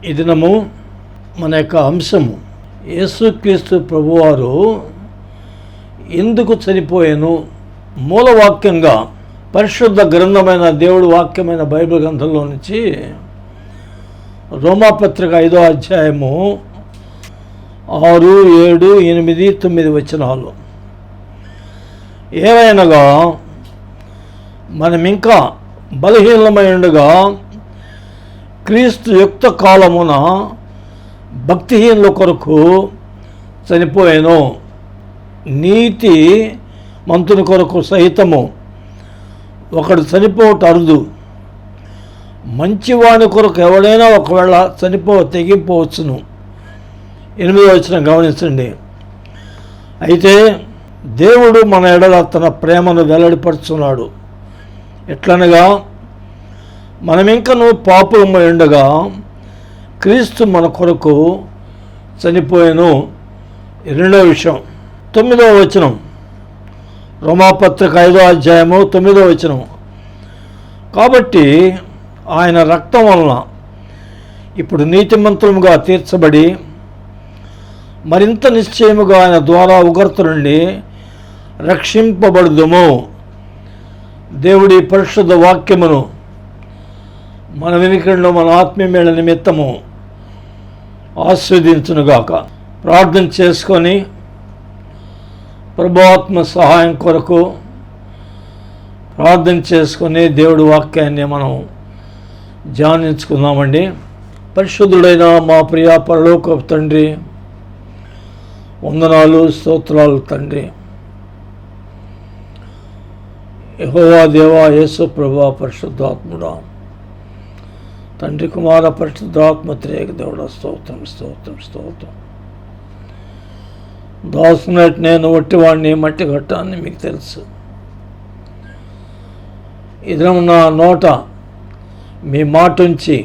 ఈ దినము మన యొక్క అంశము యేసుక్రీస్తు ప్రభువారు ఎందుకు చనిపోయాను. మూలవాక్యంగా పరిశుద్ధ గ్రంథమైన దేవుడి వాక్యమైన బైబిల్ గ్రంథంలో నుంచి రోమాపత్రిక 5వ అధ్యాయము 6, 7, 8, 9 వచనాలు. ఏవైనగా మనమింకా బలహీనమై ఉండగా క్రీస్తు యుక్త కాలమున భక్తిహీనుల కొరకు చనిపోయాను. నీతి మంతుని కొరకు సహితము ఒకడు చనిపోవటం అరుదు. మంచివాని కొరకు ఎవడైనా ఒకవేళ తెగింపవచ్చును. 8వ వచనం గమనించండి. అయితే దేవుడు మన ఎడల తన ప్రేమను వెల్లడిపరుచున్నాడు. ఎట్లనగా మనమింకను పాపులమై ఉండగా క్రీస్తు మన కొరకు చనిపోయాను. 2వ విషయం 9వ వచనం, రోమాపత్రిక 5వ అధ్యాయము 9వ వచనం. కాబట్టి ఆయన రక్తం వలన ఇప్పుడు నీతిమంతులుగా తీర్చబడి మరింత నిశ్చయముగా ఆయన ద్వారా ఉగ్రత నుండి రక్షింపబడుదుము. దేవుడి పరిశుద్ధ వాక్యమును మన వెనుకల్లో మన ఆత్మీయమేళ నిమిత్తము ఆస్వాదించునుగాక. ప్రార్థన చేసుకొని ప్రభువాత్మ సహాయం కొరకు ప్రార్థన చేసుకొని దేవుడి వాక్యాన్ని మనం ధ్యానించుకుందామండి. పరిశుద్ధుడైన మా ప్రియ పరలోకపు తండ్రి, వందనాలు, స్తోత్రాలు తండ్రి. యెహోవా దేవా, యేసు ప్రభువా, పరిశుద్ధాత్ముడా, తండ్రి, కుమార, పరిశుద్ధాత్మ త్రియేక దేవుడా, స్తోత్రం స్తోత్రం స్తోత్రం. దాసునట్టు నేను ఒట్టివాడిని, మట్టి ఘట్టాన్ని మీకు తెలుసు. ఇది నా నోట మీ మాట ఉంచి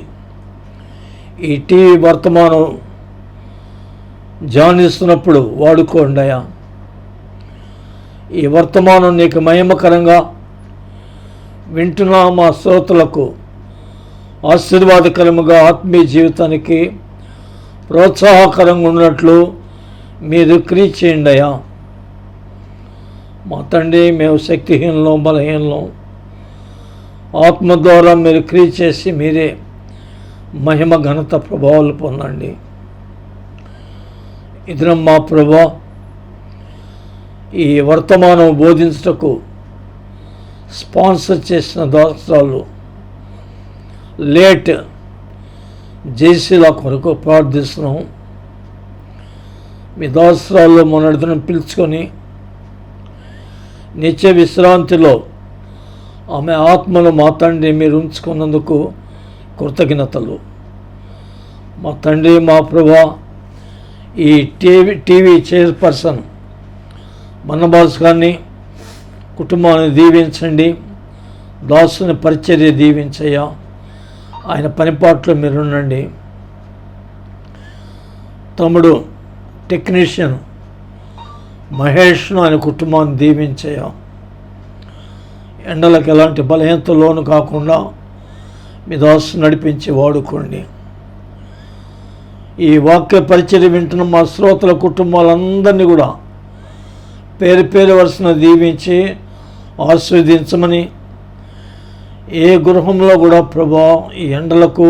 ఈ టీవీ వర్తమానం ధ్యానిస్తున్నప్పుడు వాడుకోండి అయ్యా. ఈ వర్తమానం నీకు మహిమకరంగా వింటున్న మా శ్రోతలకు ఆశీర్వాదకరముగా, ఆత్మీయ జీవితానికి ప్రోత్సాహకరంగా ఉన్నట్లు మీరు క్రియ చేయండి అయ్యా. మా తండ్రి, మేము శక్తిహీనలో, బలహీనలో, ఆత్మ ద్వారా మీరు క్రియ చేసి మీరే మహిమ, ఘనత, ప్రభావాలు పొందండి. ఇది మా ప్రభా, ఈ వర్తమానం బోధించుటకు స్పాన్సర్ చేసిన దాసరాలు లేట్ జేసీల కొరకు ప్రార్థిస్తున్నాం. మీ దాసరాల్లో మొన్నటిని పిలుచుకొని నిత్య విశ్రాంతిలో ఆమె ఆత్మను మా తండ్రి మీరు ఉంచుకున్నందుకు కృతజ్ఞతలు. మా తండ్రి, మా ప్రభా, ఈ టీవీ చైర్పర్సన్ మన్నబాస్ గారిని, కుటుంబాన్ని దీవించండి. దాసుని పరిచర్య దీవించయ్యా. ఆయన పనిపాట్లో మీరుండండి. తమ్ముడు టెక్నీషియన్ మహేష్ను, ఆయన కుటుంబాన్ని దీవించయ్యా. ఎండలకు ఎలాంటి బలహీనతలోను కాకుండా మీ దాసు నడిపించి వాడుకోండి. ఈ వాక్య పరిచర్య వింటున్న మా శ్రోతల కుటుంబాలందరినీ కూడా పేరు పేరు వరుసను దీవించి ఆస్వాదించమని, ఏ గృహంలో కూడా ప్రభా ఈ ఎండలకు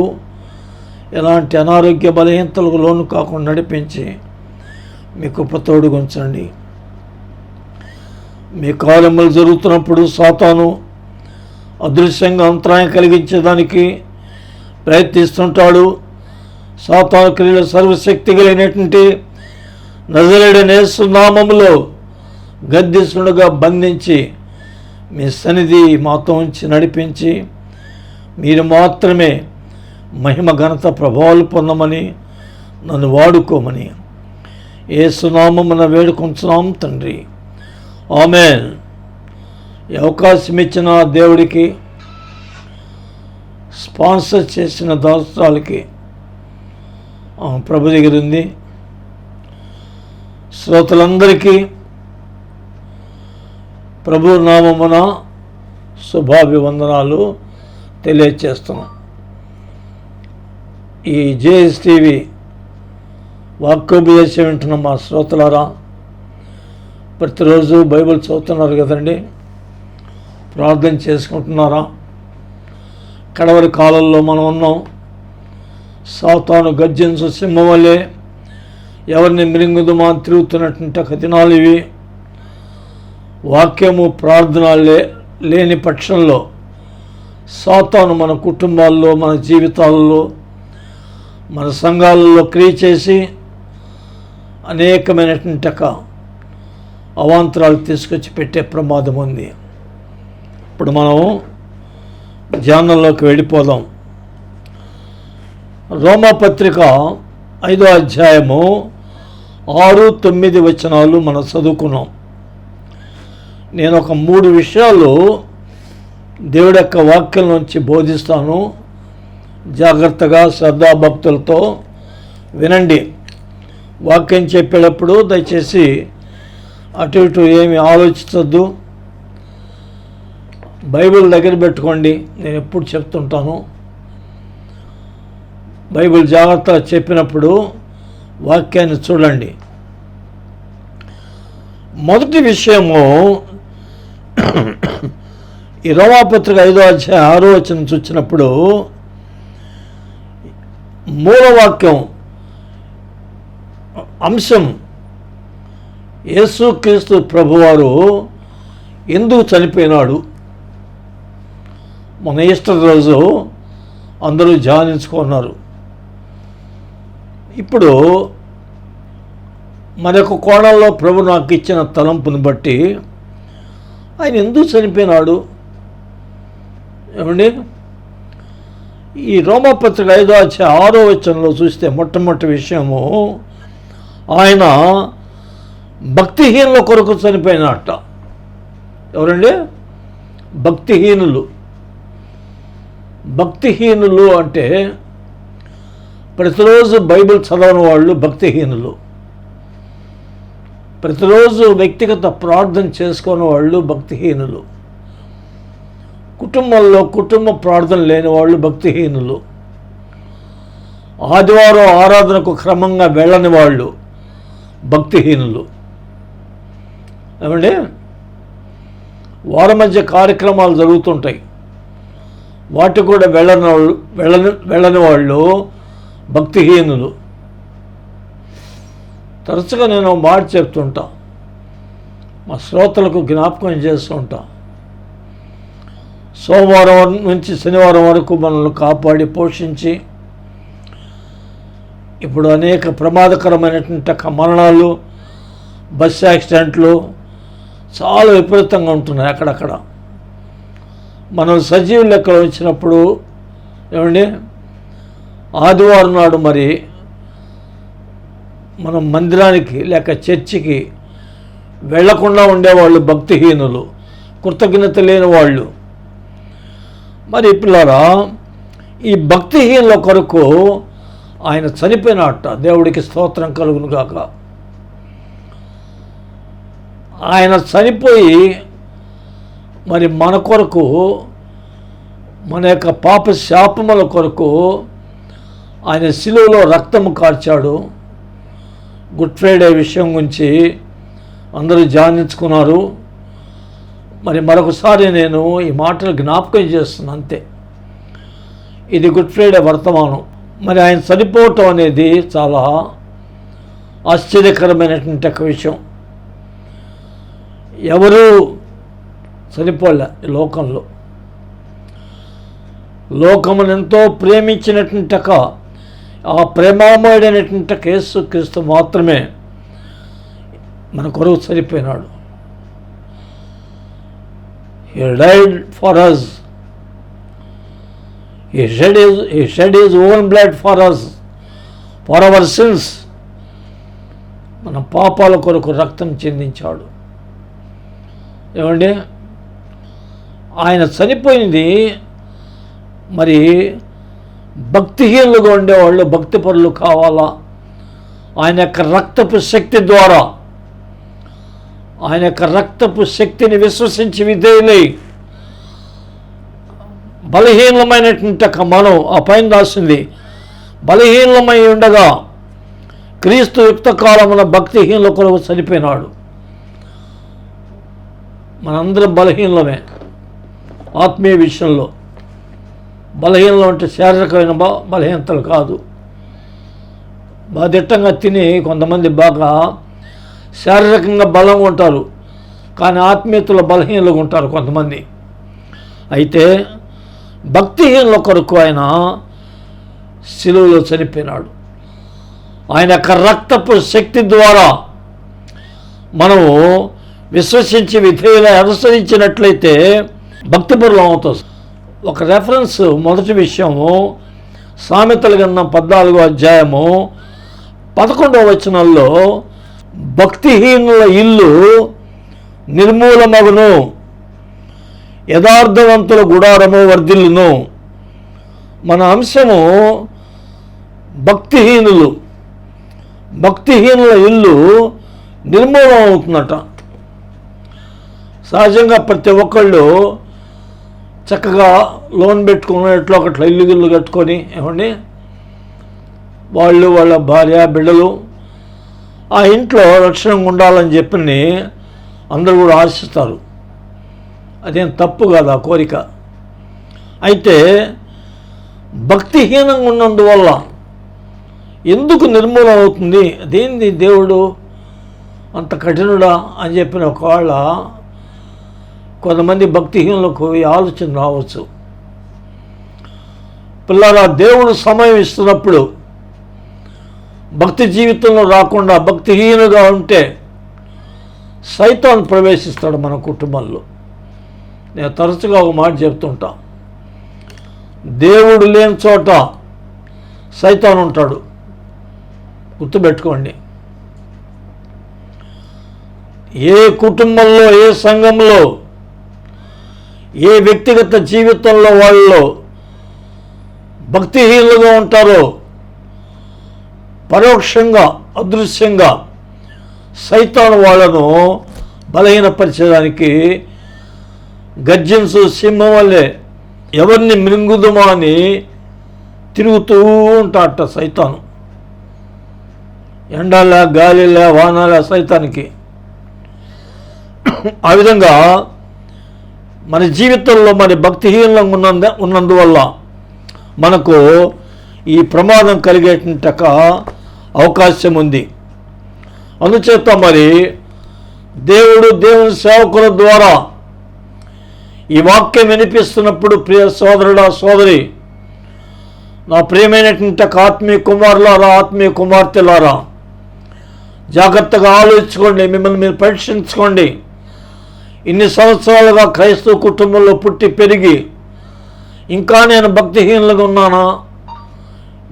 ఎలాంటి అనారోగ్య బలహీనతలకు లోను కాకుండా నడిపించి మీ కృప తోడుగుంచండి. మీ కార్యములు జరుగుతున్నప్పుడు సాతాను అదృశ్యంగా అంతరాయం కలిగించేదానికి ప్రయత్నిస్తుంటాడు. సాతాను క్రియల సర్వశక్తి కలిగినటువంటి నజరేయుడైన యేసు నామములో గద్దిస్తుండగా బంధించి మీ సన్నిధి మాతో ఉంచి నడిపించి మీరు మాత్రమే మహిమ, ఘనత, ప్రభావాలు పొందమని, నన్ను వాడుకోమని యేసు నామమున వేడుకొంచున్నాం తండ్రి. ఆమేన్. ఈ అవకాశం ఇచ్చిన దేవుడికి, స్పాన్సర్ చేసిన దాసరాలకి ప్రభు దగ్గర ఉంది. శ్రోతలందరికీ ప్రభు నామమున శుభాభివందనాలు తెలియచేస్తున్నాం. ఈ జేఎస్టీవీ వాక్యోపదేశం వింటున్న మా శ్రోతలారా, ప్రతిరోజు బైబిల్ చదువుతున్నారు కదండి, ప్రార్థన చేసుకుంటున్నారా? కడవరి కాలంలో మనం ఉన్నాం. సాతాను గర్జించు సింహం వల్లే ఎవరిని మృంగుదుమా తిరుగుతున్నటువంటి దినాలు ఇవి. వాక్యము ప్రార్థన లేని పక్షంలో సాతాను మన కుటుంబాల్లో, మన జీవితాలలో, మన సంఘాలలో క్రియ చేసి అనేకమైనటువంటి అవాంతరాలు తీసుకొచ్చి పెట్టే ప్రమాదం ఉంది. ఇప్పుడు మనం ధ్యానంలోకి వెళ్ళిపోదాం. రోమాపత్రిక 5వ అధ్యాయము 6-9 వచనాలు మనం చదువుకున్నాం. నేను ఒక 3 విషయాలు దేవుడి యొక్క వాక్యం నుంచి బోధిస్తాను. జాగ్రత్తగా శ్రద్ధాభక్తులతో వినండి. వాక్యం చెప్పేటప్పుడు దయచేసి అటు ఇటు ఏమి ఆలోచించద్దు. బైబిల్ దగ్గర పెట్టుకోండి. నేను ఎప్పుడు చెప్తుంటాను, బైబిల్ జాగ్రత్తగా చెప్పినప్పుడు వాక్యాన్ని చూడండి. మొదటి విషయము, ఈ రోమాపత్రిక 5వ అధ్యాయం 6వ వచనం చూసినప్పుడు మూలవాక్యం అంశం, యేసుక్రీస్తు ప్రభువారు ఎందుకు చనిపోయినాడు. మన ఈస్టర్ రోజు అందరూ ధ్యానించుకున్నారు. ఇప్పుడు మరొక కోణంలో ప్రభు నాకు ఇచ్చిన తలంపుని బట్టి ఆయన ఎందుకు చనిపోయినాడు ఏమండి? ఈ రోమాపత్రిక 5వ అధ్యాయం 6వ వచనంలో చూస్తే మొట్టమొదటి విషయము, ఆయన భక్తిహీనుల కొరకు చనిపోయినట్ట. ఎవరండి? భక్తిహీనులు. భక్తిహీనులు అంటే ప్రతిరోజు బైబిల్ చదవని వాళ్ళు భక్తిహీనులు. ప్రతిరోజు వ్యక్తిగత ప్రార్థన చేసుకునే వాళ్ళు భక్తిహీనులు. కుటుంబంలో కుటుంబ ప్రార్థన లేని వాళ్ళు భక్తిహీనులు. ఆదివారం ఆరాధనకు క్రమంగా వెళ్ళని వాళ్ళు భక్తిహీనులు. ఏమండి? వారి మధ్య కార్యక్రమాలు జరుగుతుంటాయి, వాటి కూడా వెళ్ళని వాళ్ళు భక్తిహీనులు. తరచుగా నేను మాట చెప్తుంటా, మా శ్రోతలకు జ్ఞాపకం చేస్తుంటా. సోమవారం నుంచి శనివారం వరకు మనల్ని కాపాడి పోషించి, ఇప్పుడు అనేక ప్రమాదకరమైనటువంటి మరణాలు, బస్సు యాక్సిడెంట్లు చాలా విపరీతంగా ఉంటున్నాయి అక్కడక్కడ. మనం సజీవ లెక్కలు వచ్చినప్పుడు ఏమండి, ఆదివారం నాడు మరి మనం మందిరానికి లేక చర్చికి వెళ్లకుండా ఉండేవాళ్ళు భక్తిహీనులు, కృతజ్ఞత లేని వాళ్ళు. మరి పిల్లరా, ఈ భక్తిహీనుల కొరకు ఆయన చనిపోయినట్ట. దేవుడికి స్తోత్రం కలుగును గాక. ఆయన చనిపోయి మరి మన కొరకు, మన యొక్క పాప శాపముల కొరకు ఆయన శిలువలో రక్తము కార్చాడు. గుడ్ ఫ్రైడే విషయం గురించి అందరూ ధ్యానించుకున్నారు. మరి మరొకసారి నేను ఈ మాటలు జ్ఞాపకం చేస్తున్నాను అంతే. ఇది గుడ్ ఫ్రైడే వర్తమానం. మరి ఆయన చనిపోవటం అనేది చాలా ఆశ్చర్యకరమైనటువంటి ఒక విషయం. ఎవరు చనిపోలే ఈ లోకంలో. లోకమును ఎంతో ప్రేమించినటువంటి ఆ ప్రేమామయుడైనటువంటి యేసుక్రీస్తు మాత్రమే మన కొరకు చనిపోయినాడు. He died for us. He shed his own blood for us, for our sins. మన పాపాల కొరకు రక్తం చెందించాడు. ఏమండి? ఆయన చనిపోయింది మరి భక్తిహీనులుగా ఉండేవాళ్ళు భక్తిపరులు కావాలా? ఆయన యొక్క రక్తపు శక్తి ద్వారా, ఆయన యొక్క రక్తపు శక్తిని విశ్వసించి విధేయులై బలహీనమైనటువంటి మనం, ఆ పైన రాసింది, బలహీనమై ఉండగా క్రీస్తు యుక్త కాలమున భక్తిహీనుల కొరకు చనిపోయినాడు. మనందరం బలహీనమే ఆత్మీయ విషయంలో. బలహీనలు అంటే శారీరకమైన బలహీనతలు కాదు. బాగా దిట్టంగా తిని కొంతమంది బాగా శారీరకంగా బలంగా ఉంటారు, కానీ ఆత్మీయతలో బలహీనలుగా ఉంటారు కొంతమంది. అయితే భక్తిహీనుల కొరకు ఆయన శిలువలో చనిపోయినాడు. ఆయన యొక్క రక్తపు శక్తి ద్వారా మనము విశ్వసించి విధేయులు అనుసరించినట్లయితే భక్తిపరులం అవుతాం. ఒక రెఫరెన్స్, మొదటి విషయము సామెతల గ్రంథం 14వ అధ్యాయము 11వ వచనంలో భక్తిహీనుల ఇల్లు నిర్మూలమగును, యథార్థవంతుల గుడారము వర్ధిల్లును. మన అంశము భక్తిహీనుల ఇల్లు నిర్మూలన అవుతుందట. సహజంగా ప్రతి ఒక్కళ్ళు చక్కగా లోన్ పెట్టుకుని ఎట్లా ఒకట్లా ఇల్లు కట్టుకొని ఏమండి వాళ్ళు వాళ్ళ భార్య బిడ్డలు ఆ ఇంట్లో రక్షణగా ఉండాలని చెప్పి అందరూ కూడా ఆశిస్తారు. అదేం తప్పు కాదు ఆ కోరిక. అయితే భక్తిహీనంగా ఉన్నందువల్ల ఎందుకు నిర్మూలన అవుతుంది, అదేంది దేవుడు అంత కఠినుడా అని చెప్పిన ఒకవేళ కొంతమంది భక్తిహీనులకు ఆలోచన రావచ్చు. పిల్లరా, దేవుడు సమయం ఇస్తున్నప్పుడు భక్తి జీవితంలో రాకుండా భక్తిహీనుగా ఉంటే సైతాను ప్రవేశిస్తాడు మన కుటుంబంలో. నేను తరచుగా ఒక మాట చెప్తుంటా, దేవుడు లేని చోట సైతాను ఉంటాడు. గుర్తుపెట్టుకోండి. ఏ కుటుంబంలో, ఏ సంఘంలో, ఏ వ్యక్తిగత జీవితంలో వాళ్ళు భక్తిహీనులుగా ఉంటారో పరోక్షంగా అదృశ్యంగా సైతాను వాళ్ళను బలహీనపరిచేదానికి గర్జించు సింహం వల్లే ఎవరిని మృంగుదుమా అని తిరుగుతూ ఉంటాడట సైతాను. ఎండాల గాలిలా వానాల సైతానికి. ఆ విధంగా మన జీవితంలో మరి భక్తిహీనంగా ఉన్నందువల్ల మనకు ఈ ప్రమాదం కలిగేట అవకాశం ఉంది. అందుచేత మరి దేవుని సేవకుల ద్వారా ఈ వాక్యం వినిపిస్తున్నప్పుడు ప్రియ సోదరుడా సోదరి, నా ప్రియమైనటువంటి ఆత్మీయ కుమారులారా ఆత్మీయ కుమార్తెలారా, జాగ్రత్తగా ఆలోచించుకోండి, మిమ్మల్ని మీరు పరీక్షించుకోండి. ఇన్ని సంవత్సరాలుగా క్రైస్తవ కుటుంబంలో పుట్టి పెరిగి ఇంకా నేను భక్తిహీనులుగా ఉన్నానా,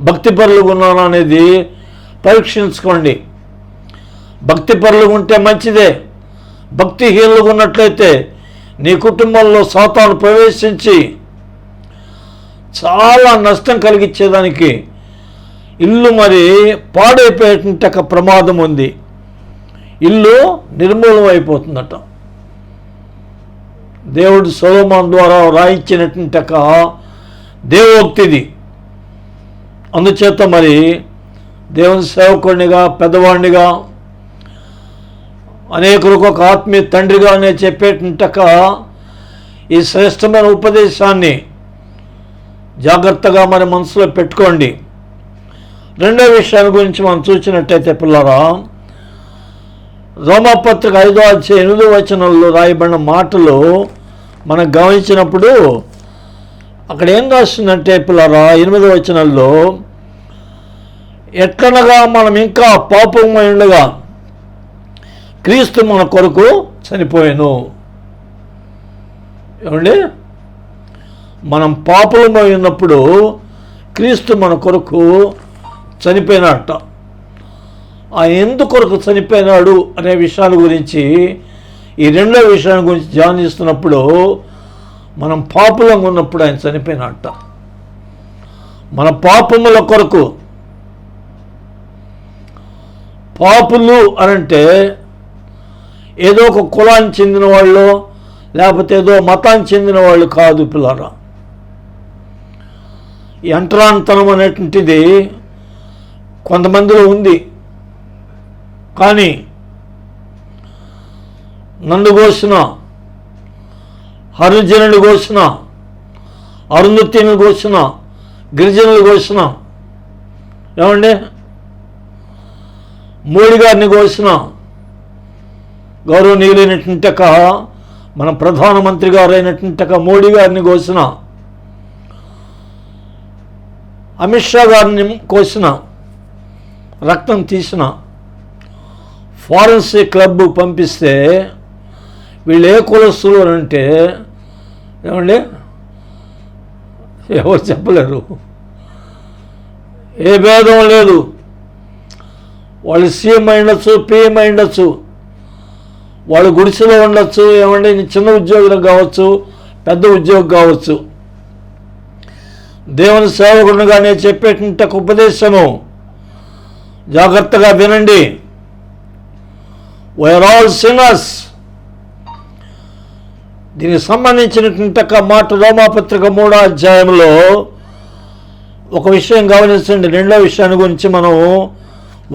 భక్తిపరులుగా ఉన్నానా అనేది పరీక్షించుకోండి. భక్తిపరులుగా ఉంటే మంచిదే. భక్తిహీనులుగా ఉన్నట్లయితే నీ కుటుంబంలో సాతాను ప్రవేశించి చాలా నష్టం కలిగించేదానికి ఇల్లు మరి పాడైపోయేట ప్రమాదం ఉంది. ఇల్లు నిర్మూలం అయిపోతుందట. దేవుడు సొలొమోను ద్వారా రాయించినటువంటి దేవోక్తిది. అందుచేత మరి దేవుని సేవకుడినిగా, పెద్దవాడినిగా, అనేకులకు ఒక ఆత్మీయ తండ్రిగానే చెప్పేట ఈ శ్రేష్టమైన ఉపదేశాన్ని జాగ్రత్తగా మన మనసులో పెట్టుకోండి. రెండో విషయాన్ని గురించి మనం చూసినట్టయితే పిల్లరా, రోమాపత్రిక 5వ అధ్యాయం 8వ వచనంలో రాయబడిన మాటలు మనం గమనించినప్పుడు అక్కడ ఏం రాస్తుందంటే పిల్లరా, 8వ వచనంలో, ఎట్లనగా మనం ఇంకా పాపమై ఉండగా క్రీస్తు మన కొరకు చనిపోయాను. ఏమండి, మనం పాపులమై ఉన్నప్పుడు క్రీస్తు మన కొరకు చనిపోయినట్ట. ఆ ఎందుకొరకు చనిపోయినాడు అనే విషయాల గురించి, ఈ రెండో విషయాల గురించి ధ్యానిస్తున్నప్పుడు మనం పాపులంగా ఉన్నప్పుడు ఆయన చనిపోయినట్ట. మన పాపముల కొరకు. పాపులు అనంటే ఏదో ఒక కులానికి చెందిన వాళ్ళు, లేకపోతే ఏదో మతానికి చెందిన వాళ్ళు కాదు పిల్లరా. ఈ అంటరానితనం అనేటువంటిది కొంతమందిలో ఉంది. కానీ నన్ను కోసిన, హరిజనులు కోసిన, అరుంధతిని కోసిన, గిరిజనులు కోసిన, ఏమండి మోడీ గారిని కోసిన, గౌరవనీయులైనటువంటి మన ప్రధానమంత్రి గారు అయినటువంటి మోడీ గారిని కోసిన, అమిత్ షా గారిని కోసిన, రక్తం తీసిన, ఫారెన్సిక్ క్లబ్ పంపిస్తే వీళ్ళు ఏ కులస్తులు అని అంటే ఏమండి ఎవరు చెప్పలేరు. ఏ భేదం లేదు. వాళ్ళు సీఎం ఉండొచ్చు, పిఎం ఉండొచ్చు, వాళ్ళు గుడిసెలో ఉండొచ్చు, ఏమంటే చిన్న ఉద్యోగులకు కావచ్చు, పెద్ద ఉద్యోగం కావచ్చు. దేవుని సేవకుడుగానే చెప్పేటువంటి ఉపదేశము జాగ్రత్తగా వినండి. We are all sinners. దీనికి సంబంధించినటువంటి మాట రోమాపత్రిక 3వ అధ్యాయంలో ఒక విషయం గమనించండి. రెండో విషయాన్ని గురించి మనం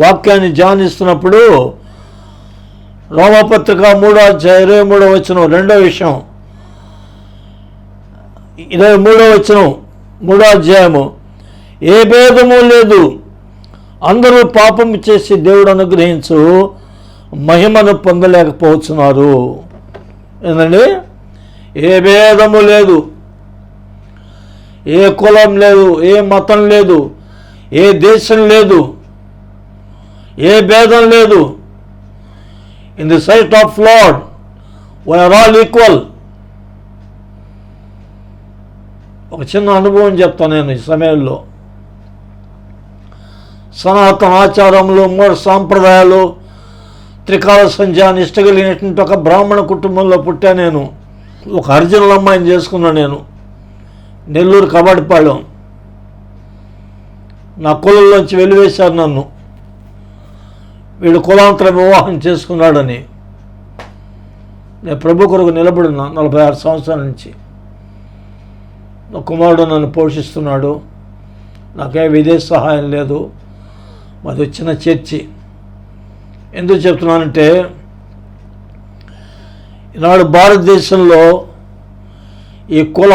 వాక్యాన్ని ధ్యానిస్తున్నప్పుడు రోమాపత్రిక 3వ అధ్యాయం 23వ వచనం, రెండో విషయం 23వ వచనం 3వ అధ్యాయము, ఏ భేదము లేదు, అందరూ పాపం చేసి దేవుడు అనుగ్రహించు మహిమను పొందలేకపోతున్నారు. ఏంటండి? ఏ భేదము లేదు, ఏ కులం లేదు, ఏ మతం లేదు, ఏ దేశం లేదు, ఏ భేదం లేదు. In the sight of Lord we are all equal. ఒక చిన్న అనుభవం చెప్తాను నేను ఈ సమయంలో. సనాతన ఆచారములు, మూఢ సాంప్రదాయాలు, త్రికాల సంధ్య నిష్ట కలిగినటువంటి ఒక బ్రాహ్మణ కుటుంబంలో పుట్టా నేను. ఒక హరిజనుల అమ్మాయిని చేసుకున్నాను నేను, నెల్లూరు కబడ్పాళెం. నా కులంలోంచి వెలివేశారు నన్ను, వీడు కులాంతర వివాహం చేసుకున్నాడని. నేను ప్రభు కొరకు నిలబడినా 46 సంవత్సరాల నుంచి. నా కుమారుడు నన్ను పోషిస్తున్నాడు, నాకే విదేశ సహాయం లేదు. మాది వచ్చిన చర్చి. ఎందుకు చెప్తున్నానంటే ఈనాడు భారతదేశంలో ఈ కుల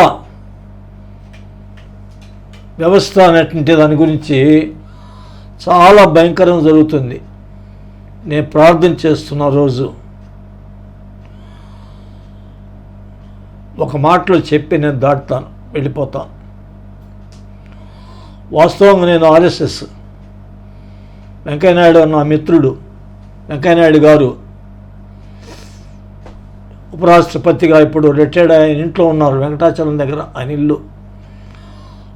వ్యవస్థ అనేటువంటి దాని గురించి చాలా భయంకరం జరుగుతుంది. నేను ప్రార్థన చేస్తున్న రోజు ఒక మాటలో చెప్పి నేను దాటుతాను, వెళ్ళిపోతాను. వాస్తవంగా నేను ఆర్ఎస్ఎస్. వెంకయ్యనాయుడు నా మిత్రుడు, వెంకయ్యనాయుడు గారు ఉపరాష్ట్రపతిగా ఇప్పుడు రిటైర్డ్ ఆయన ఇంట్లో ఉన్నారు, వెంకటాచలం దగ్గర ఆయన ఇల్లు.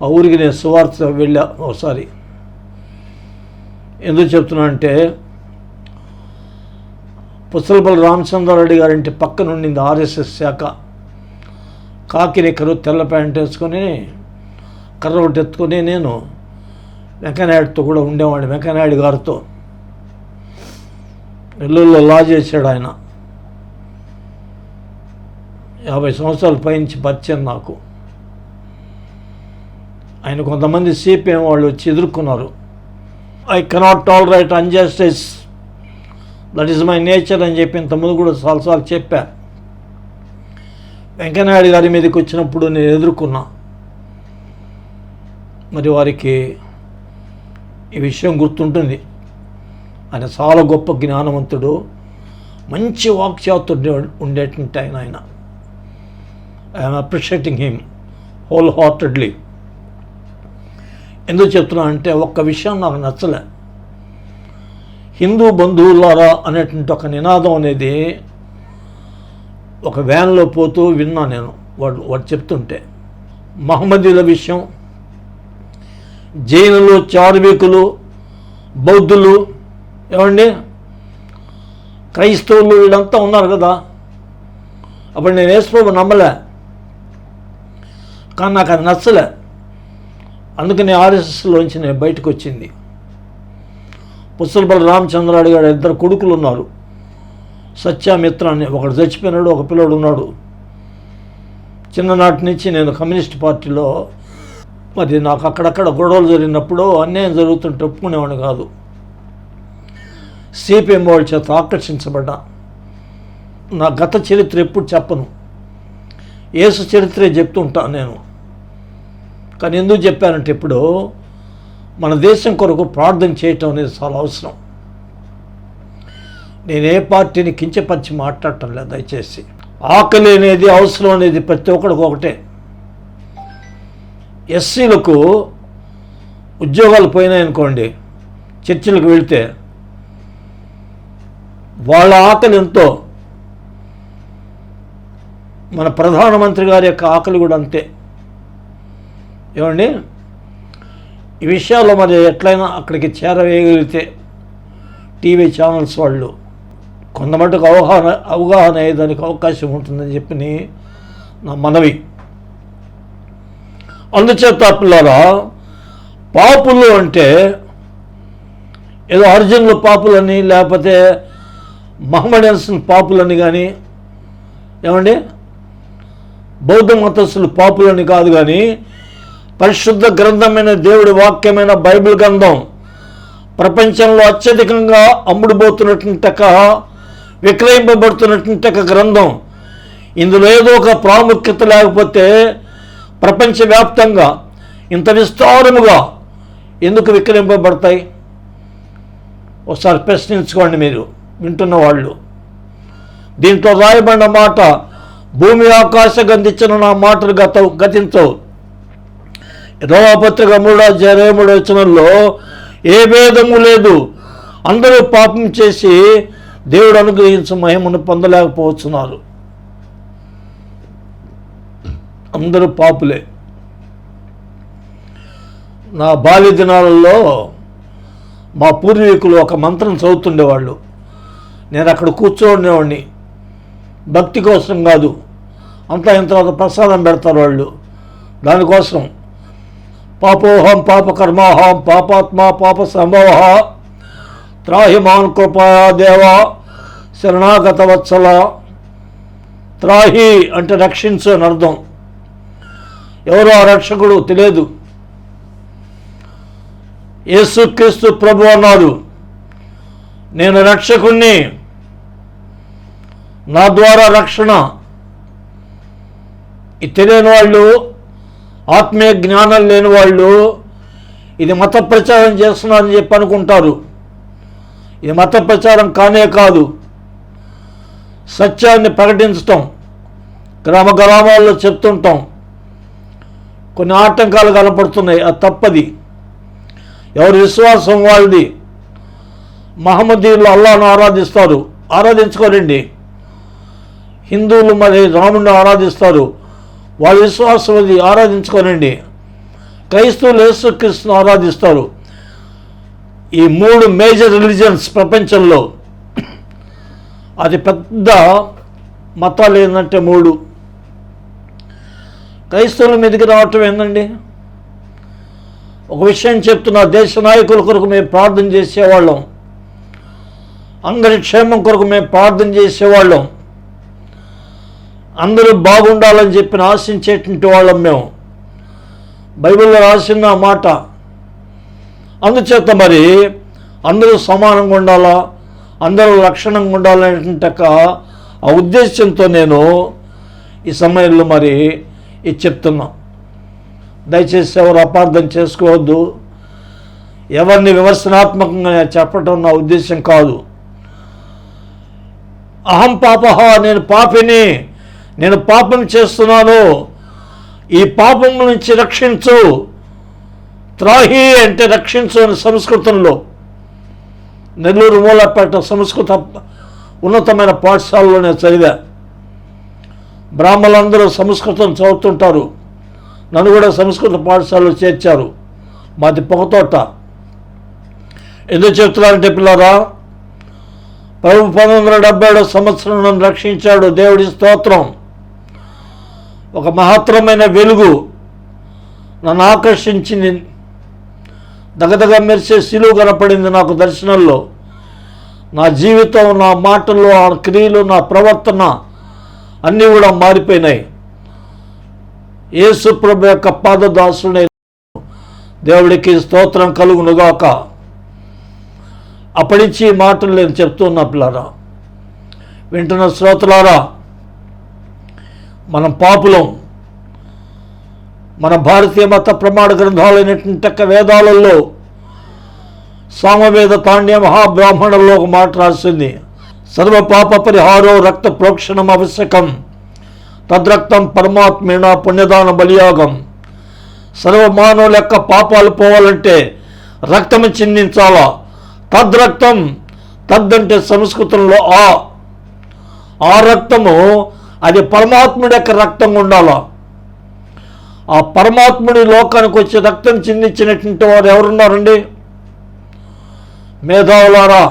ఆ ఊరికి నేను సువార్త వెళ్ళా ఒకసారి. ఎందుకు చెప్తున్నా అంటే పుచ్చలపల్లి రామచంద్రారెడ్డి గారింటి పక్కన ఉండింది ఆర్ఎస్ఎస్ శాఖ. కాకిరెక్కరు, తెల్ల ప్యాంట్ వేసుకొని, కర్ర ఒకటి ఎత్తుకొని నేను వెంకయ్యనాయుడుతో కూడా ఉండేవాడిని. వెంకయ్యనాయుడు గారితో నెల్లూరులో లా చేశాడు ఆయన. 50 సంవత్సరాల పైనుంచి పరిచయం నాకు. ఆయన కొంతమంది సిపిఎం వాళ్ళు వచ్చి ఎదుర్కొన్నారు. I cannot tolerate unjustice, that is my nature అని చెప్పి ఇంతకుముందు కూడా చాలాసార్లు చెప్పా. వెంకయ్యనాయుడు గారి మీదకి వచ్చినప్పుడు నేను ఎదుర్కొన్నా. మరి వారికి ఈ విషయం గుర్తుంటుంది. ఆయన చాలా గొప్ప జ్ఞానవంతుడు, మంచి వాక్చాతుర్యం ఉండేటువంటి ఆయన. I'm appreciating him whole heartedly. ఎందుకు చెప్తున్నా అంటే ఒక్క విషయం నాకు నచ్చలే. హిందూ బంధువులారా అనేటువంటి ఒక నినాదం అనేది ఒక వ్యాన్లో పోతూ విన్నా నేను, వాడు చెప్తుంటే. మహమ్మదీల విషయం, జైనులు, చార్వీకులు, బౌద్ధులు, ఏమండి క్రైస్తవులు, వీళ్ళంతా ఉన్నారు కదా. అప్పుడు నేను యేసుప్రభు నమ్మలే, కానీ నాకు అది నచ్చలే. అందుకని ఆర్ఎస్ఎస్లోంచి నేను బయటకు వచ్చింది. పుచ్చలపల్లి రామచంద్రారెడ్డి గారు 2 కొడుకులు ఉన్నారు, సత్యామిత్ర అని. ఒకడు చచ్చిపోయినాడు, ఒక పిల్లడు ఉన్నాడు. చిన్ననాటి నుంచి నేను కమ్యూనిస్ట్ పార్టీలో మరి నాకు అక్కడక్కడ గొడవలు జరిగినప్పుడు అన్యాయం జరుగుతుంటే ఒప్పుకునేవాడిని కాదు. సిపిఎం వాళ్ళ చేత ఆకర్షించబడ్డా. నా గత చరిత్ర ఎప్పుడు చెప్పను, యేసు చరిత్రే చెప్తూ ఉంటాను నేను. కానీ ఎందుకు చెప్పానంటే, ఇప్పుడు మన దేశం కొరకు ప్రార్థన చేయటం అనేది చాలా అవసరం. నేనే పార్టీని కించపరిచి మాట్లాడటం లేదు దయచేసి. ఆకలి అనేది అవసరం అనేది ప్రతి ఒక్కడికి ఒకటే. ఎస్సీలకు ఉద్యోగాలు పోయినాయనుకోండి, చర్చిలకు వెళితే వాళ్ళ ఆకలి ఎంతో, మన ప్రధానమంత్రి గారి యొక్క ఆకలి కూడా అంతే. ఏమండి, ఈ విషయాల్లో మరి ఎట్లయినా అక్కడికి చేరవేయగలిగితే టీవీ ఛానల్స్ వాళ్ళు కొంతమట్టుకు అవగాహన అయ్యేదానికి అవకాశం ఉంటుందని చెప్పి నా మనవి. అందుచేత పిల్లరా, పాపులు అంటే ఏదో అర్జునులు పాపులని, లేకపోతే మహమ్మడియన్స్ పాపులని కానీ, ఏమండి బౌద్ధ మతస్థులు పాపులని కాదు, కానీ పరిశుద్ధ గ్రంథమైన దేవుడి వాక్యమైన బైబిల్ గ్రంథం ప్రపంచంలో అత్యధికంగా అమ్ముడుపోతున్నటువంటి విక్రయింపబడుతున్నటువంటి గ్రంథం. ఇందులో ఏదో ఒక ప్రాముఖ్యత లేకపోతే ప్రపంచవ్యాప్తంగా ఇంత విస్తారముగా ఎందుకు విక్రయింపబడతాయి? ఒకసారి ప్రశ్నించుకోండి మీరు వింటున్న వాళ్ళు. దీంట్లో రాయబడిన మాట, భూమి ఆకాశ గంధించిన నా మాటలు గతించవు. రోమపత్రిక 3:23 ఏ భేదము లేదు, అందరూ పాపం చేసి దేవుడు అనుగ్రహించిన మహిమను పొందలేకపోతున్నారు. అందరూ పాపులే. నా బాల్య దినాలలో మా పూర్వీకులు ఒక మంత్రం చదువుతుండేవాళ్ళు. నేను అక్కడ కూర్చోండేవాడిని, భక్తి కోసం కాదు. అంతా ఇంత తర్వాత ప్రసాదం పెడతారు వాళ్ళు, దానికోసం. పాపోహం పాపకర్మాహం పాపాత్మ పాప సంభవ త్రాహిమాన్ కృపయా దేవా శరణాగత వత్సల. త్రాహి అంటే రక్షించు అని అర్థం. ఎవరో ఆ రక్షకుడు తెలియదు. యేసుక్రీస్తు ప్రభు అన్నారు, నేను రక్షకుణ్ణి, నా ద్వారా రక్షణ. ఇది తెలియని వాళ్ళు, ఆత్మీయ జ్ఞానం లేని వాళ్ళు ఇది మత ప్రచారం చేస్తున్నారని చెప్పి అనుకుంటారు. ఇది మత ప్రచారం కానే కాదు. సత్యాన్ని ప్రకటించటం, గ్రామ గ్రామాల్లో చెప్తుంటాం. కొన్ని ఆటంకాలు కనపడుతున్నాయి, అది తప్పది. ఎవరి విశ్వాసం వాళ్ళది. మహమ్మదీయులు అల్లాహ్ను ఆరాధిస్తారు, ఆరాధించుకోరండి. హిందువులు మరి రాముడిని ఆరాధిస్తారు, వాళ్ళ విశ్వాసం అది, ఆరాధించుకోనండి. క్రైస్తవులు యేసుక్రీస్తును ఆరాధిస్తారు. ఈ 3 మేజర్ రిలీజియన్స్ ప్రపంచంలో అది పెద్ద మతాలు ఏంటంటే 3. క్రైస్తవుల మీదకి రావటం ఏందండి? ఒక విషయం చెప్తున్నా, దేశ నాయకుల కొరకు మేము ప్రార్థన చేసేవాళ్ళం, అందరి క్షేమం కొరకు మేము ప్రార్థన చేసేవాళ్ళం, అందరూ బాగుండాలని చెప్పి ఆశించేటువంటి వాళ్ళం మేము. బైబిల్లో రాసిన మాట. అందుచేత మరి అందరూ సమానంగా ఉండాలా, అందరూ లక్షణంగా ఉండాలనేటువంటి ఆ ఉద్దేశంతో నేను ఈ సమయంలో మరి ఇది చెప్తున్నా. దయచేసి ఎవరు అపార్థం చేసుకోవద్దు. ఎవరిని విమర్శనాత్మకంగా చెప్పడం నా ఉద్దేశం కాదు. అహం పాపహ, నేను పాపిని, నేను పాపం చేస్తున్నాను, ఈ పాపం నుంచి రక్షించు. త్రాహి అంటే రక్షించు అని సంస్కృతంలో. నెల్లూరు మూలపేట సంస్కృత ఉన్నతమైన పాఠశాలలో నేను చదివా. బ్రాహ్మణులందరూ సంస్కృతం చదువుతుంటారు. నన్ను కూడా సంస్కృత పాఠశాలలో చేర్చారు. మాది పొగతోట. ఎందుకు చెప్తున్నారంటే పిల్లరా, ప్రభు 1977 సంవత్సరం నన్ను రక్షించాడు. దేవుడి స్తోత్రం. ఒక మహత్తరమైన వెలుగు నన్ను ఆకర్షించింది. దగదగ మెరిసే సిలువ కనపడింది నాకు దర్శనంలో. నా జీవితం, నా మాటలు, నా క్రియలు, నా ప్రవర్తన అన్నీ కూడా మారిపోయినాయి. యేసు ప్రభు యొక్క పాదదాసుని దేవుడికి స్తోత్రం కలుగునుగాక. అప్పటి నుంచి ఈ మాటలు నేను చెప్తున్నా పిల్లారా, వింటున్న శ్రోతలారా, మనం పాపులం. మన భారతీయ మత ప్రమాణ గ్రంథాలైనటువంటి వేదాలలో సామవేద తాండ్య మహాబ్రాహ్మణంలో ఒక మాట రాసింది. సర్వ పాప పరిహారో రక్త ప్రోక్షణం ఆవశ్యకం, తద్రక్తం పరమాత్మేణ పుణ్యదాన బలియాగం. సర్వ మానవుల యొక్క పాపాలు పోవాలంటే రక్తము చిందించాలా. తద్రక్తం, తద్దంటే సంస్కృతంలో ఆ రక్తము అది పరమాత్ముడి యొక్క రక్తం ఉండాలా. ఆ పరమాత్ముడి లోకానికి వచ్చి రక్తం చిందించినటువంటి వారు ఎవరున్నారండి? మేధావులారా,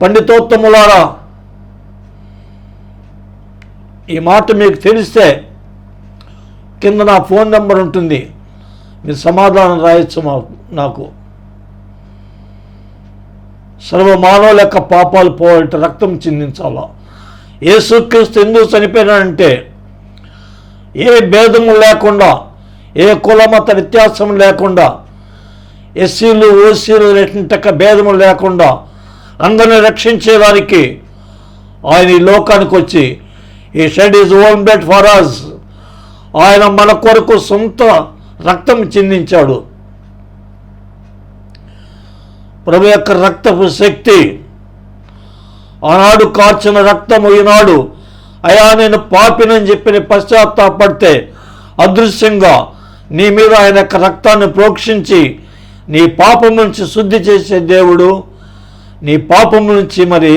పండితోత్తములారా, ఈ మాట మీకు తెలిస్తే కింద నా ఫోన్ నెంబర్ ఉంటుంది, మీరు సమాధానం రాయొచ్చు నాకు. సర్వ మానవుల యొక్క పాపాలు పోవాలంటే రక్తం చిందించాలా. యేసుక్రీస్తు ఎందుకు చనిపోయినాడంటే ఏ భేదము లేకుండా, ఏ కులమత వ్యత్యాసం లేకుండా, ఎస్సీలు ఓసీలు అనేటువంటి భేదము లేకుండా అందరిని రక్షించేదానికి ఆయన ఈ లోకానికి వచ్చి ఈ shed his own blood for us, ఆయన మన కొరకు సొంత రక్తం చిందించాడు. ప్రభు యొక్క రక్తపు శక్తి, ఆనాడు కార్చిన రక్తము ఈనాడు అయా నేను పాపినని చెప్పి పశ్చాత్తాపడితే అదృశ్యంగా నీ మీద ఆయన యొక్క రక్తాన్ని ప్రోక్షించి నీ పాపం నుంచి శుద్ధి చేసే దేవుడు, నీ పాపం నుంచి మరి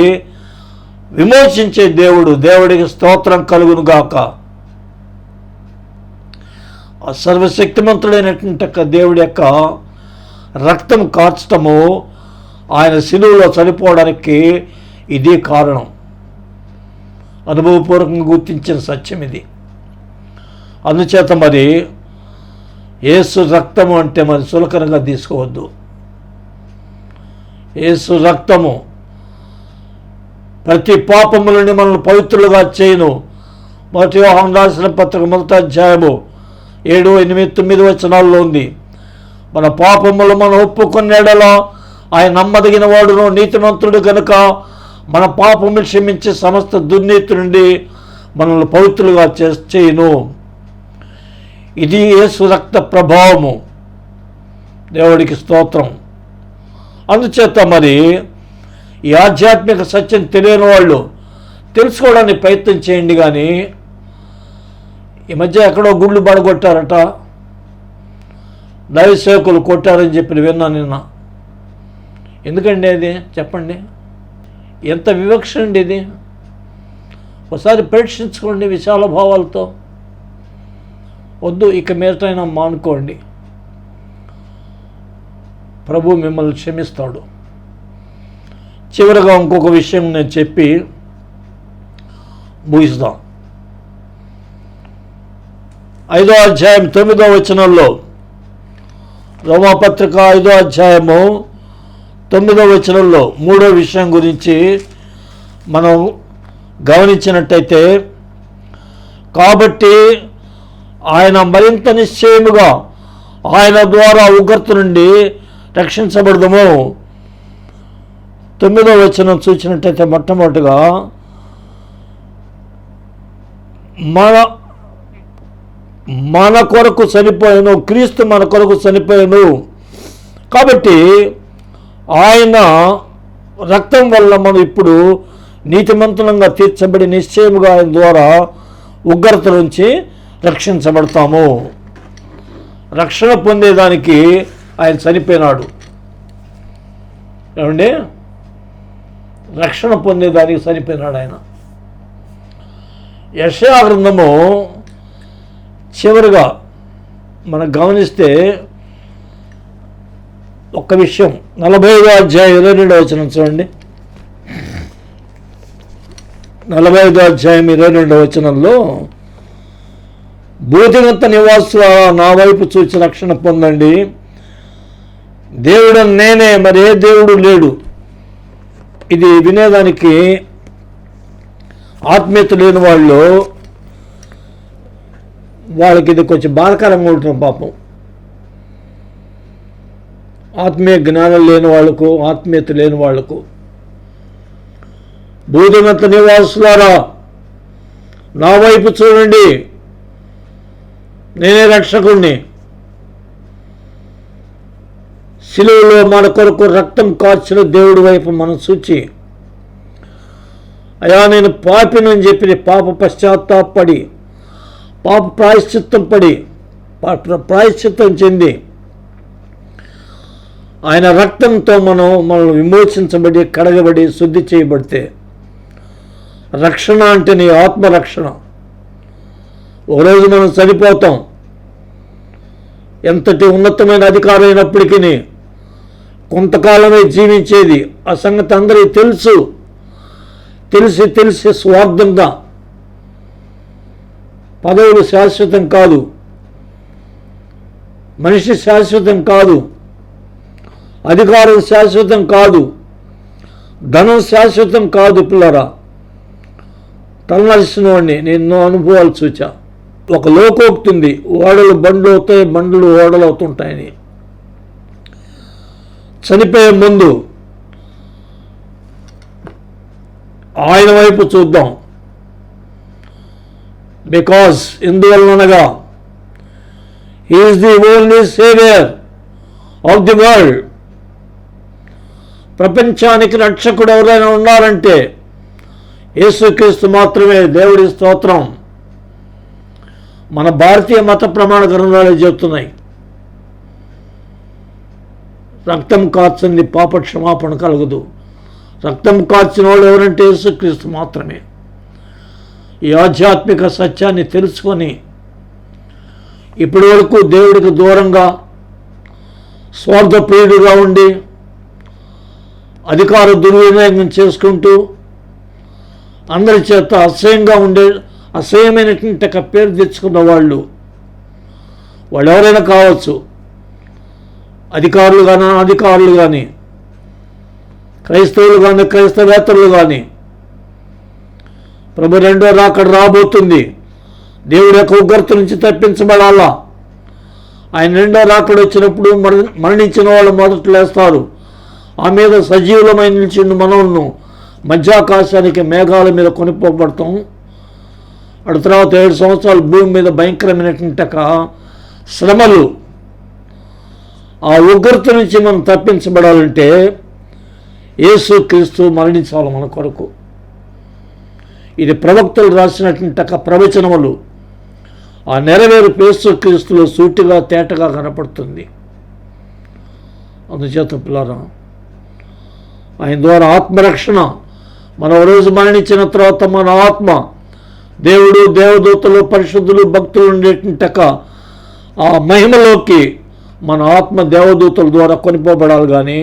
విమోచించే దేవుడు. దేవుడికి స్తోత్రం కలుగునుగాక. ఆ సర్వశక్తిమంతుడైనటువంటి దేవుడి యొక్క రక్తం కార్చటము, ఆయన శిలువలో చనిపోవడానికి ఇది కారణం. అనుభవపూర్వకంగా గుర్తించిన సత్యం ఇది. అందుచేత మరి యేసు రక్తము అంటే మరి సులకరంగా తీసుకోవద్దు. యేసు రక్తము ప్రతి పాపములని మనల్ని పవిత్రులుగా చేయను. మొదటి యోహాను రాసిన పత్రిక 1వ అధ్యాయము 7, 8, 9 వచనాల్లో ఉంది. మన పాపములు మనం ఒప్పుకునేడలా ఆయన నమ్మదగిన వాడును నీతిమంతుడు కనుక మన పాపము క్షమించి సమస్త దుర్నీతి నుండి మనల్ని పవిత్రులుగా చేయను. ఇది యేసు రక్త ప్రభావము. దేవుడికి స్తోత్రం. అందుచేత మరి ఈ ఆధ్యాత్మిక సత్యం తెలియని వాళ్ళు తెలుసుకోవడానికి ప్రయత్నం చేయండి. కానీ ఈ మధ్య ఎక్కడో గుళ్ళు పడగొట్టారట, దైవ సేవకులు కొట్టారని చెప్పి విన్నాను నిన్న. ఎందుకండి అది చెప్పండి? ఎంత వివక్ష అండి ఇది? ఒకసారి పరీక్షించుకోండి విశాల భావాలతో. వద్దు, ఇక మీదటైనా మానుకోండి. ప్రభు మిమ్మల్ని క్షమిస్తాడు. చివరిగా ఇంకొక విషయం నేను చెప్పి ముగిస్తాం. 5వ అధ్యాయం 9వ వచనంలో, రోమాపత్రిక 5వ అధ్యాయము 9వ వచనంలో 3వ విషయం గురించి మనం గమనించినట్టయితే, కాబట్టి ఆయన మరింత నిశ్చయముగా ఆయన ద్వారా ఉగ్రత నుండి రక్షించబడదము. 9వ వచనం చూసినట్టయితే మొట్టమొదటిగా మన కొరకు చనిపోయాను, క్రీస్తు మన కొరకు చనిపోయాను. కాబట్టి ఆయన రక్తం వల్ల మనం ఇప్పుడు నీతిమంతులంగా తీర్చబడి నిశ్చయముగా ఆయన ద్వారా ఉగ్రత నుంచి రక్షించబడతాము. రక్షణ పొందేదానికి ఆయన చనిపోయినాడు. ఏమండి? రక్షణ పొందేదానికి చనిపోయినాడు ఆయన. యెషయా గ్రంథము చివరిగా మనం గమనిస్తే ఒక్క విషయం, 45వ అధ్యాయం 22వ వచనం చూడండి. 45వ అధ్యాయం 22వ వచనంలో, భూతిగంత నివాసుల నా వైపు చూసి రక్షణ పొందండి, దేవుడు నేనే, మరే దేవుడు లేడు. ఇది వినేదానికి ఆత్మీయత లేని వాళ్ళకి ఇది కొంచెం బాధకరంగా ఉంటుంది పాపం. ఆత్మీయ జ్ఞానం లేని వాళ్లకు, ఆత్మీయత లేని వాళ్లకు, భూదిగంత నివాసులారా నా వైపు చూడండి, నేనే రక్షకుణ్ణి. శిలువలో మన కొరకు రక్తం కార్చిన దేవుడి వైపు మనం చూచి, అయా నేను పాపినని చెప్పి పాప పశ్చాత్తాపడి, పాప ప్రాయశ్చిత్తం చెంది ఆయన రక్తంతో మనం విమోచించబడి, కడగబడి, శుద్ధి చేయబడితే రక్షణ అంటే నీ ఆత్మరక్షణ. ఒకరోజు మనం చనిపోతాం. ఎంతటి ఉన్నతమైన అధికారం అయినప్పటికీ కొంతకాలమే జీవించేది. ఆ సంగతి అందరికీ తెలుసు. తెలిసి స్వార్థంగా, పదవులు శాశ్వతం కాదు, మనిషి శాశ్వతం కాదు, అధికారం శాశ్వతం కాదు, ధనం శాశ్వతం కాదు. పిల్లరా, తలనలిసిన వాడిని నేను అనుభవాలు చూచా. ఒక లోకోక్తి ఉంది, ఓడలు బండ్లు అవుతాయి, బండ్లు ఓడలు అవుతుంటాయని. చనిపోయే ముందు ఆయన వైపు చూద్దాం. బికాజ్ ఎందువలనగా he is the only saviour of the world. ప్రపంచానికి రక్షకుడు ఎవరైనా ఉన్నారంటే యేసుక్రీస్తు మాత్రమే. దేవుడి స్తోత్రం. మన భారతీయ మత ప్రమాణ గ్రంథాలు చెప్తున్నాయి, రక్తం కార్చింది పాప క్షమాపణ కలగదు. రక్తం కార్చిన వాళ్ళు ఎవరంటే యేసుక్రీస్తు మాత్రమే. ఈ ఆధ్యాత్మిక సత్యాన్ని తెలుసుకొని ఇప్పటి వరకు దేవుడికి దూరంగా, స్వార్థప్రియుడిగా ఉండి, అధికార దుర్వినియోగం చేసుకుంటూ, అందరి చేత అసహ్యంగా ఉండే, అసహ్యమైనటువంటి పేరు తెచ్చుకున్న వాళ్ళు ఎవరైనా కావచ్చు, అధికారులు కానీ అనధికారులు కానీ, క్రైస్తవులు కానీ క్రైస్తవేతరులు కానీ. ప్రభు రెండో రాకడ రాబోతుంది. దేవుడి యొక్క ఉగ్రత నుంచి తప్పించబడాలా. ఆయన రెండో రాకడ వచ్చినప్పుడు మరణించిన వాళ్ళు మొదట లేస్తారు. ఆ మీద సజీవులమైన నిలిచిన మనవులను మధ్యాకాశానికి మేఘాల మీద కొనిపోబడతాం. అటు తర్వాత 7 సంవత్సరాలు భూమి మీద భయంకరమైనటువంటి శ్రమలు. ఆ ఉగ్రత నుంచి మనం తప్పించబడాలంటే యేసుక్రీస్తు మరణించాలి మన కొరకు. ఇది ప్రవక్తలు రాసినటువంటి ప్రవచనములు. ఆ నెరవేరు యేసుక్రీస్తులో సూటిగా తేటగా కనపడుతుంది. అందుచేత పిల్లరా, ఆయన ద్వారా ఆత్మరక్షణ. మనం రోజు మరణించిన తర్వాత మన ఆత్మ దేవుడు, దేవదూతలు, పరిశుద్ధులు, భక్తులు ఉండేటువంటి ఆ మహిమలోకి మన ఆత్మ దేవదూతల ద్వారా కొనిపోబడాలి. కానీ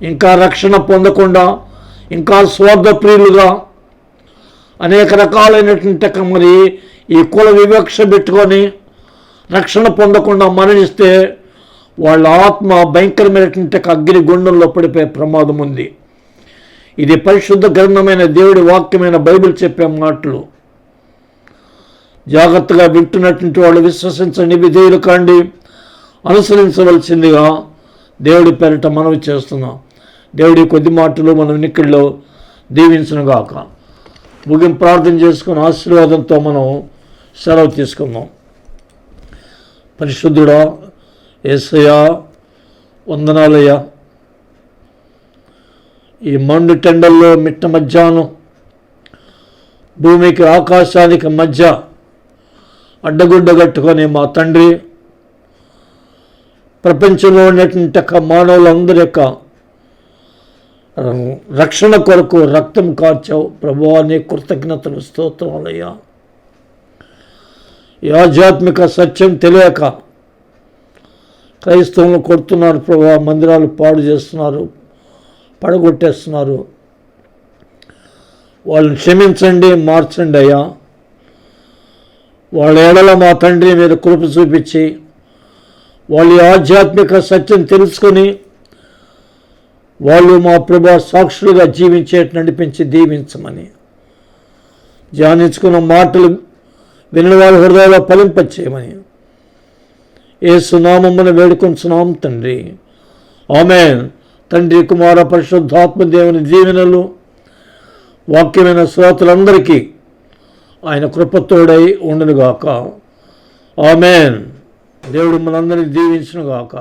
ఇంకా రక్షణ పొందకుండా, ఇంకా స్వార్థప్రియులుగా అనేక రకాలైనటువంటి మరి ఈ కుల వివక్ష పెట్టుకొని రక్షణ పొందకుండా మరణిస్తే వాళ్ళ ఆత్మ భయంకరమైనటువంటి అగ్ని గుండంలో పడిపోయే ప్రమాదం ఉంది. ఇది పరిశుద్ధ గ్రంథమైన దేవుడి వాక్యమైన బైబిల్ చెప్పే మాటలు. జాగ్రత్తగా వింటున్నటువంటి వాళ్ళు విశ్వసించండి, విధేయులు కాండి, అనుసరించవలసిందిగా దేవుడి పేరిట మనవి చేస్తున్నాం. దేవుడి కొద్ది మాటలు మన వినికిడిలో దీవించునుగాక. ముగింపు ప్రార్థన చేసుకుని ఆశీర్వాదంతో మనం సెలవు తీసుకుందాం. పరిశుద్ధుడా యేసయ్యా, వందనాలయ్యా. ఈ మండు టెండల్లో మిట్ట మధ్యాహ్నం భూమికి ఆకాశానికి మధ్య అడ్డగుడ్డ కట్టుకొని మా తండ్రి, ప్రపంచంలో ఉన్నటువంటి మానవులందరి యొక్క రక్షణ కొరకు రక్తం కార్చావు. ప్రభువా, నీ కృతజ్ఞతలు, స్తోత్రాలయ్యా. ఈ ఆధ్యాత్మిక సత్యం తెలియక క్రైస్తవులను కొడుతున్నారు ప్రభువా, మందిరాలు పాడు చేస్తున్నారు, పడగొట్టేస్తున్నారు. వాళ్ళని క్షమించండి, మార్చండి అయ్యా. వాళ్ళ ఎడల మా తండ్రి మీరు కృప చూపించి వాళ్ళ ఆధ్యాత్మిక సత్యం తెలుసుకొని వాళ్ళు మా ప్రభువా సాక్షులుగా జీవించేట్టు నడిపించి దీవించమని, ధ్యానించుకున్న మాటలు విన్న వాళ్ళ హృదయాల్లో ఫలింపచేయమని యేసు నామమున వేడుకొంచున్నాం తండ్రి. ఆమేన్. తండ్రి, కుమార, పరిశుద్ధాత్మ దేవుని దీవెనలు వాక్యమైన శ్రోతలందరికీ ఆయన కృపతోడై ఉండునుగాక. ఆమేన్. దేవుడు మనందరినీ దీవించునుగాక.